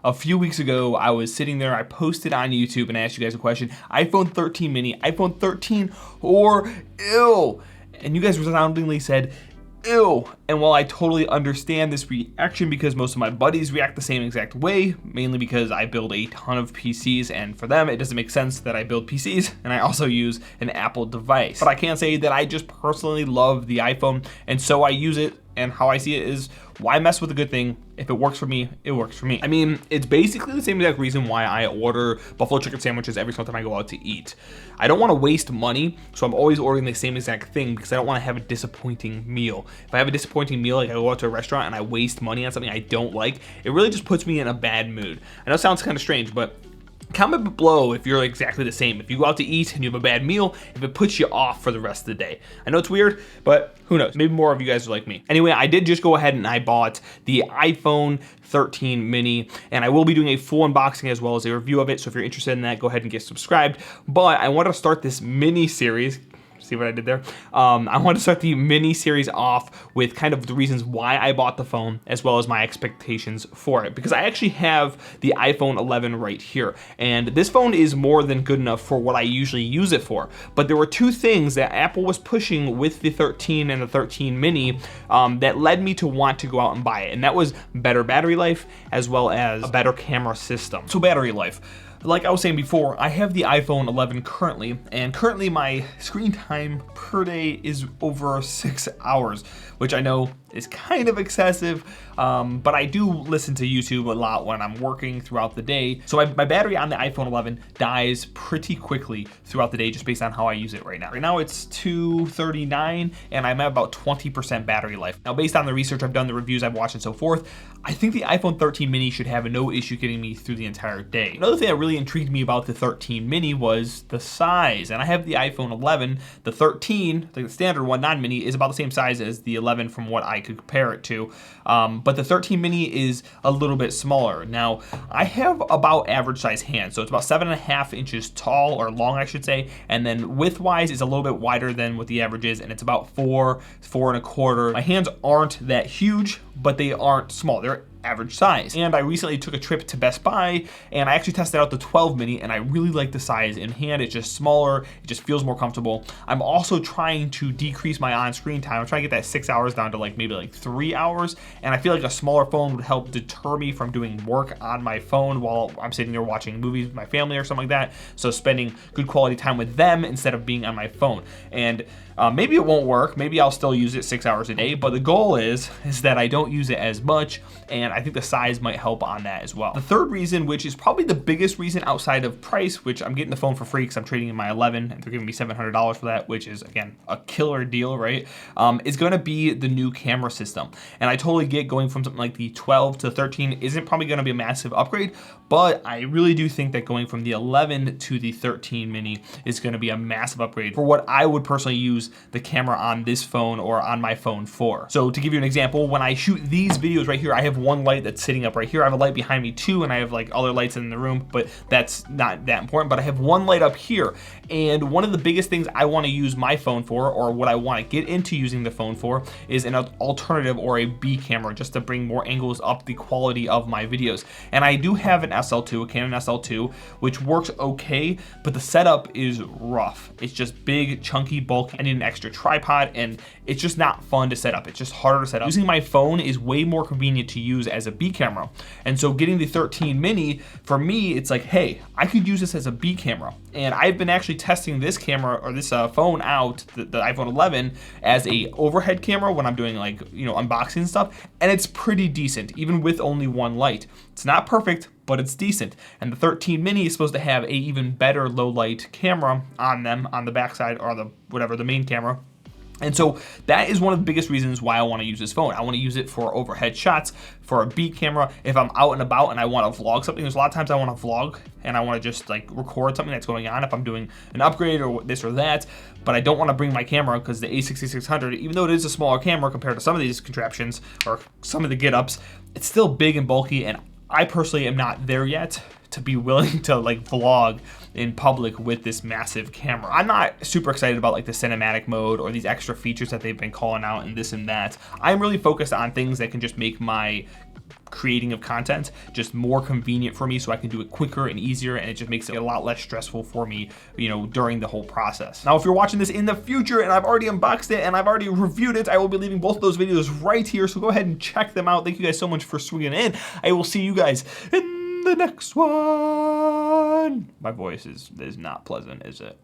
A few weeks ago, I was sitting there, I posted on YouTube and asked you guys a question, iPhone 13 mini, iPhone 13 or ew? And you guys resoundingly said, ew. And while I totally understand this reaction because most of my buddies react the same exact way, mainly because I build a ton of PCs and for them it doesn't make sense that I build PCs and I also use an Apple device. But I can say that I just personally love the iPhone and so I use it, and how I see it is, why mess with a good thing? If it works for me, it works for me. I mean, it's basically the same exact reason why I order buffalo chicken sandwiches every single time I go out to eat. I don't want to waste money, so I'm always ordering the same exact thing because I don't want to have a disappointing meal. If I have a disappointing meal, like I go out to a restaurant and I waste money on something I don't like, it really just puts me in a bad mood. I know it sounds kind of strange, but comment below if you're exactly the same. If you go out to eat and you have a bad meal, if it puts you off for the rest of the day. I know it's weird, but who knows? Maybe more of you guys are like me. Anyway, I did just go ahead and I bought the iPhone 13 mini, and I will be doing a full unboxing as well as a review of it. So if you're interested in that, go ahead and get subscribed. But I want to start this mini series. See what I did there? I want to start the mini series off with kind of the reasons why I bought the phone as well as my expectations for it, because I actually have the iPhone 11 right here and this phone is more than good enough for what I usually use it for. But there were two things that Apple was pushing with the 13 and the 13 mini that led me to want to go out and buy it, and that was better battery life as well as a better camera system. So battery life. Like I was saying before, I have the iPhone 11 currently, and currently my screen time per day is over 6 hours, which I know is kind of excessive, but I do listen to YouTube a lot when I'm working throughout the day. So my battery on the iPhone 11 dies pretty quickly throughout the day just based on how I use it right now. Right now it's 239 and I'm at about 20% battery life. Now based on the research I've done, the reviews I've watched and so forth, I think the iPhone 13 mini should have no issue getting me through the entire day. Another thing that really intrigued me about the 13 mini was the size, and I have the iPhone 11. The 13, the standard one, non-mini, is about the same size as the 11 from what I could compare it to, but the 13 mini is a little bit smaller. Now I have about average size hands, so it's about 7.5 inches tall, or long I should say, and then width wise is a little bit wider than what the average is, and it's about 4.25. My hands aren't that huge, but they aren't small. They're average size. And I recently took a trip to Best Buy and I actually tested out the 12 mini and I really like the size in hand. It's just smaller, it just feels more comfortable. I'm also trying to decrease my on-screen time. I'm trying to get that 6 hours down to maybe 3 hours, and I feel like a smaller phone would help deter me from doing work on my phone while I'm sitting there watching movies with my family or something like that. So spending good quality time with them instead of being on my phone. And maybe it won't work, maybe I'll still use it 6 hours a day, but the goal is that I don't use it as much, and I think the size might help on that as well. The third reason, which is probably the biggest reason outside of price, which I'm getting the phone for free because I'm trading in my 11 and they're giving me $700 for that, which is again a killer deal, right? Is going to be the new camera system. And I totally get going from something like the 12 to 13 isn't probably going to be a massive upgrade, but I really do think that going from the 11 to the 13 mini is going to be a massive upgrade for what I would personally use the camera on this phone or on my phone for. So to give you an example, when I shoot these videos right here, I have one light that's sitting up right here. I have a light behind me too, and I have other lights in the room, but that's not that important. But I have one light up here, and one of the biggest things I want to use my phone for, or what I want to get into using the phone for, is an alternative or a B camera, just to bring more angles up the quality of my videos. And I do have an SL2, a Canon SL2, which works okay, but the setup is rough. It's just big, chunky, bulky. I need an extra tripod, and it's just not fun to set up. It's just harder to set up. Using my phone is way more convenient to use as a B camera. And so getting the 13 mini, for me, it's like, hey, I could use this as a B camera. And I've been actually testing this camera or this phone out, the iPhone 11, as a overhead camera when I'm doing unboxing and stuff, and it's pretty decent, even with only one light. It's not perfect, but it's decent. And the 13 mini is supposed to have a even better low light camera on them, on the backside, or the main camera. And so that is one of the biggest reasons why I want to use this phone. I want to use it for overhead shots, for a B camera. If I'm out and about and I want to vlog something, there's a lot of times I want to vlog and I want to just record something that's going on if I'm doing an upgrade or this or that, but I don't want to bring my camera because the A6600, even though it is a smaller camera compared to some of these contraptions or some of the get-ups, it's still big and bulky, and I personally am not there yet to be willing to like vlog in public with this massive camera. I'm not super excited about like the cinematic mode or these extra features that they've been calling out and this and that. I'm really focused on things that can just make my creating of content just more convenient for me, so I can do it quicker and easier, and it just makes it a lot less stressful for me, you know, during the whole process. Now, if you're watching this in the future and I've already unboxed it and I've already reviewed it, I will be leaving both of those videos right here, so go ahead and check them out. Thank you guys so much for swinging in. I will see you guys in the next one. My voice is not pleasant, is it?